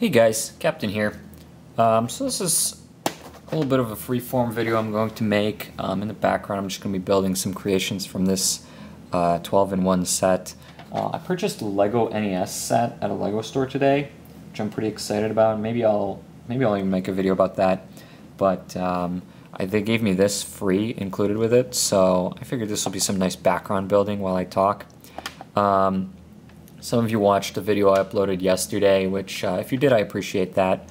Hey guys, Captain here. So this is a little bit of a free-form video I'm going to make. In the background I'm just going to be building some creations from this 12-in-1 set. I purchased a Lego NES set at a Lego store today, which I'm pretty excited about. Maybe I'll even make a video about that. But they gave me this free included with it, so I figured this will be some nice background building while I talk. Some of you watched the video I uploaded yesterday, which if you did, I appreciate that.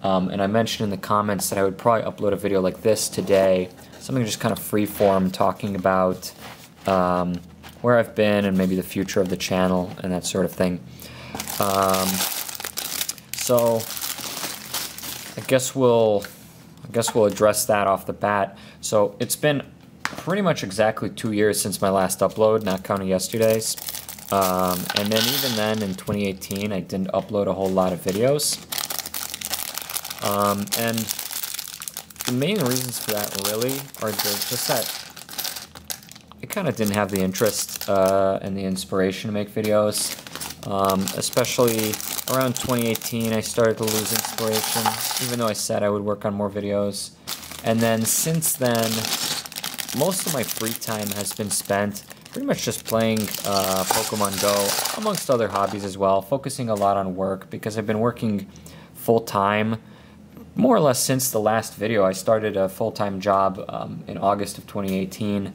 And I mentioned in the comments that I would probably upload a video like this today, something just kind of free-form, talking about where I've been and maybe the future of the channel and that sort of thing. So I guess we'll address that off the bat. So it's been pretty much exactly 2 years since my last upload, not counting yesterday's. And then even then in 2018 I didn't upload a whole lot of videos. And the main reasons for that really are just that I kind of didn't have the interest and the inspiration to make videos. Especially around 2018 I started to lose inspiration, even though I said I would work on more videos. And then since then, most of my free time has been spent pretty much just playing Pokemon Go, amongst other hobbies as well, focusing a lot on work because I've been working full-time more or less since the last video. I started a full-time job in August of 2018,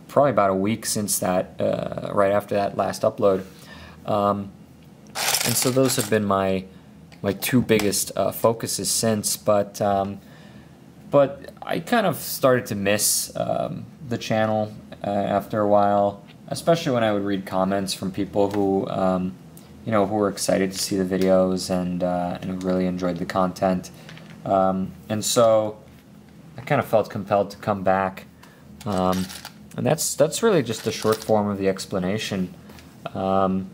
probably about a week since that, right after that last upload. And so those have been my two biggest focuses since, but I kind of started to miss the channel after a while, especially when I would read comments from people who, who were excited to see the videos and who really enjoyed the content. And so I kind of felt compelled to come back. And that's really just a short form of the explanation. More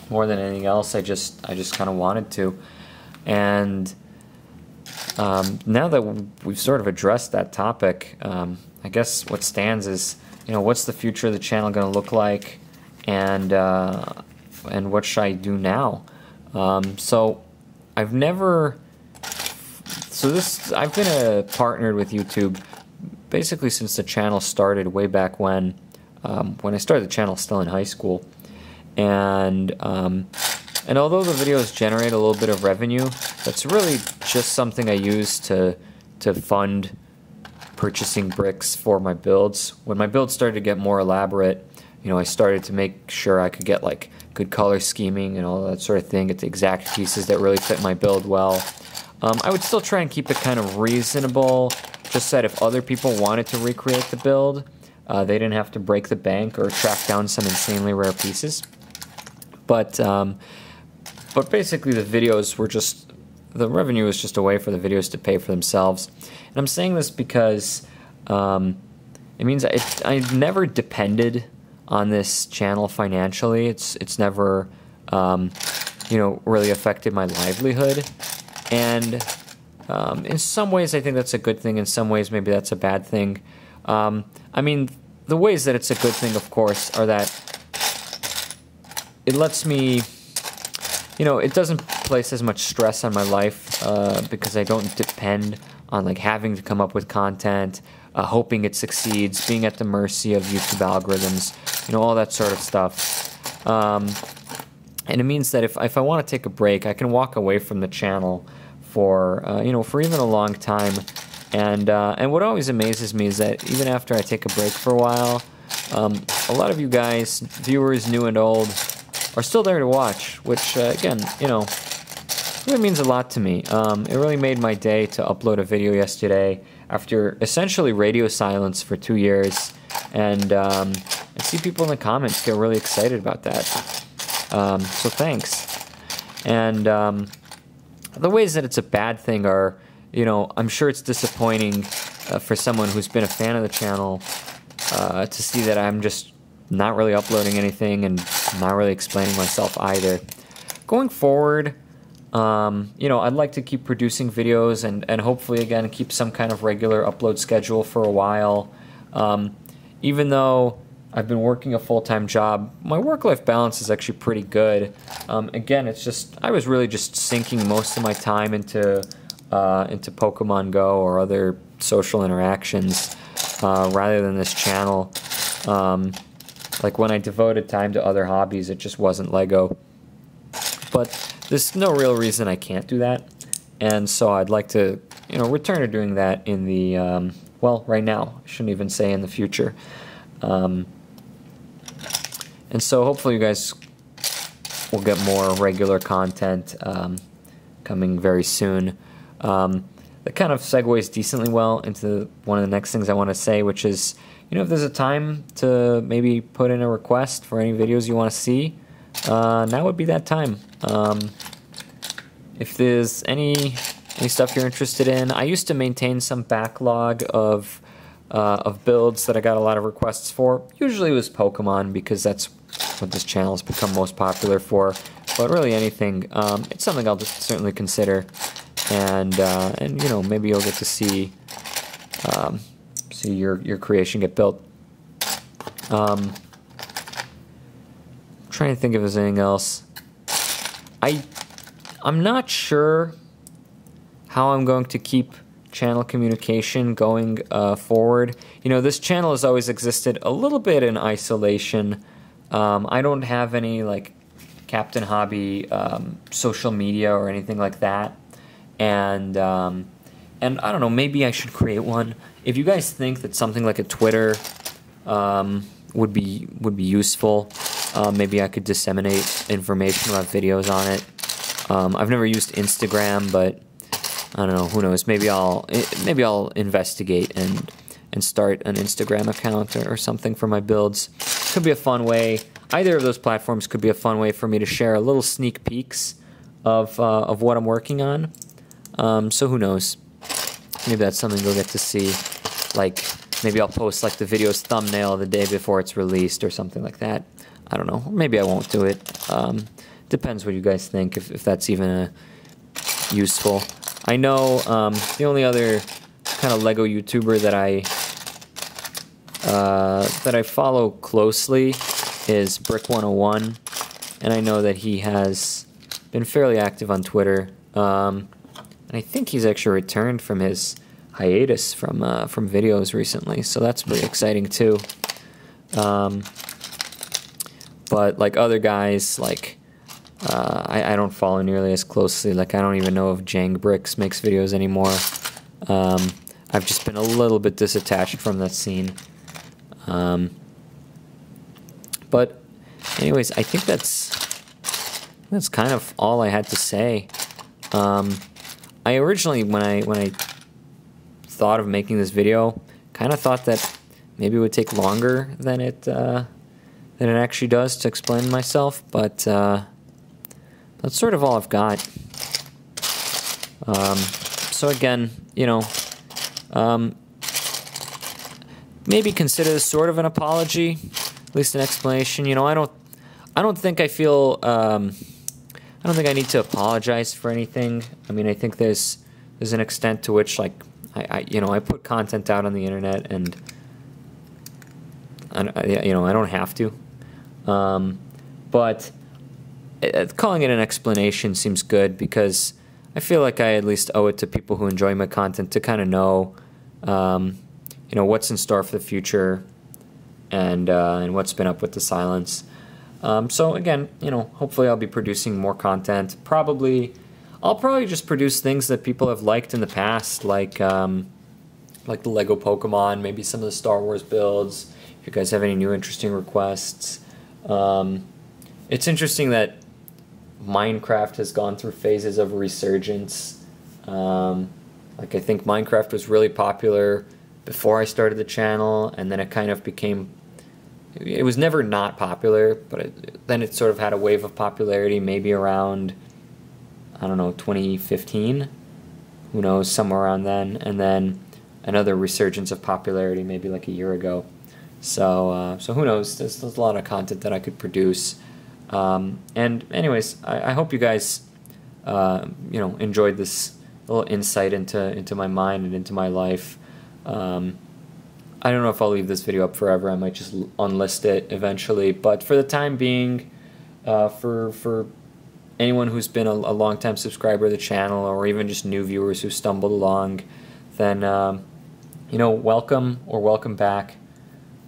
than anything else, I just kind of wanted to. And now that we've sort of addressed that topic, I guess what stands is, what's the future of the channel going to look like, and what should I do now? So I've been partnered with YouTube basically since the channel started way back when I started the channel still in high school. And although the videos generate a little bit of revenue, that's really just something I use to fund purchasing bricks for my builds. When my builds started to get more elaborate, I started to make sure I could get like good color scheming and all that sort of thing, get the exact pieces that really fit my build well. I would still try and keep it kind of reasonable, just that if other people wanted to recreate the build, they didn't have to break the bank or track down some insanely rare pieces. But basically the videos were just, the revenue was just a way for the videos to pay for themselves. And I'm saying this because it means I've never depended on this channel financially. It's never, really affected my livelihood. And in some ways I think that's a good thing. In some ways maybe that's a bad thing. I mean, the ways that it's a good thing, of course, are that it lets me, it doesn't place as much stress on my life because I don't depend on like having to come up with content, hoping it succeeds, being at the mercy of YouTube algorithms, all that sort of stuff. And it means that if I want to take a break, I can walk away from the channel for even a long time. And what always amazes me is that even after I take a break for a while, a lot of you guys, viewers new and old, are still there to watch, which again, really means a lot to me. It really made my day to upload a video yesterday after essentially radio silence for 2 years, and I see people in the comments get really excited about that. So thanks. And the ways that it's a bad thing are, I'm sure it's disappointing for someone who's been a fan of the channel to see that I'm just not really uploading anything and not really explaining myself either. Going forward, I'd like to keep producing videos and hopefully, again, keep some kind of regular upload schedule for a while. Even though, I've been working a full-time job. My work-life balance is actually pretty good. Again, it's just I was really just sinking most of my time into Pokemon Go or other social interactions rather than this channel. Like when I devoted time to other hobbies, it just wasn't Lego. But there's no real reason I can't do that, and so I'd like to, return to doing that in the well, right now. I shouldn't even say in the future. And so hopefully you guys will get more regular content coming very soon. That kind of segues decently well into one of the next things I want to say, which is, if there's a time to maybe put in a request for any videos you want to see, now would be that time. If there's any stuff you're interested in, I used to maintain some backlog of builds that I got a lot of requests for. Usually it was Pokemon because that's what this channel has become most popular for. But really anything, it's something I'll just certainly consider, and maybe you'll get to see your creation get built. Trying to think if there's anything else. I'm not sure how I'm going to keep channel communication going forward. This channel has always existed a little bit in isolation. I don't have any like CaptainHobby social media or anything like that, and I don't know, maybe I should create one. If you guys think that something like a Twitter would be useful, maybe I could disseminate information about videos on it. I've never used Instagram, but I don't know, who knows, maybe I'll investigate and start an Instagram account or something for my builds. Could be a fun way. Either of those platforms could be a fun way for me to share a little sneak peeks of what I'm working on. So who knows? Maybe that's something you'll get to see. Like maybe I'll post like the video's thumbnail the day before it's released or something like that. I don't know. Maybe I won't do it. Depends what you guys think, if that's even useful. I know the only other kind of Lego YouTuber that I follow closely is Brick101, and I know that he has been fairly active on Twitter. And I think he's actually returned from his hiatus from videos recently, so that's pretty exciting too. But like other guys, like I don't follow nearly as closely. Like I don't even know if Jang Bricks makes videos anymore. I've just been a little bit disattached from that scene. But anyways, I think that's kind of all I had to say. I originally, when I thought of making this video, kind of thought that maybe it would take longer than it actually does to explain myself, but that's sort of all I've got. So again, maybe consider this sort of an apology, at least an explanation. I don't think I feel. I don't think I need to apologize for anything. I mean, I think there's an extent to which, like, I put content out on the internet, and I don't have to. But calling it an explanation seems good, because I feel like I at least owe it to people who enjoy my content to kind of know, what's in store for the future, and what's been up with the silence. So again, hopefully I'll be producing more content. I'll probably just produce things that people have liked in the past, like the Lego Pokemon, maybe some of the Star Wars builds. If you guys have any new interesting requests. It's interesting that Minecraft has gone through phases of resurgence. Like I think Minecraft was really popular before I started the channel, and then it kind of became... It was never not popular, but then it sort of had a wave of popularity maybe around, I don't know, 2015. Who knows, somewhere around then. And then another resurgence of popularity maybe like a year ago. So who knows, there's a lot of content that I could produce. And anyways, I hope you guys, enjoyed this little insight into my mind and into my life. I I don't know if I'll leave this video up forever. I might just unlist it eventually. But for the time being, for anyone who's been a long-time subscriber to the channel, or even just new viewers who stumbled along, then you know, welcome or welcome back.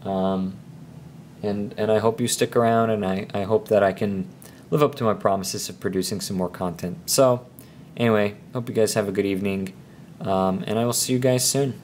And I hope you stick around, and I hope that I can live up to my promises of producing some more content. So anyway, hope you guys have a good evening, and I will see you guys soon.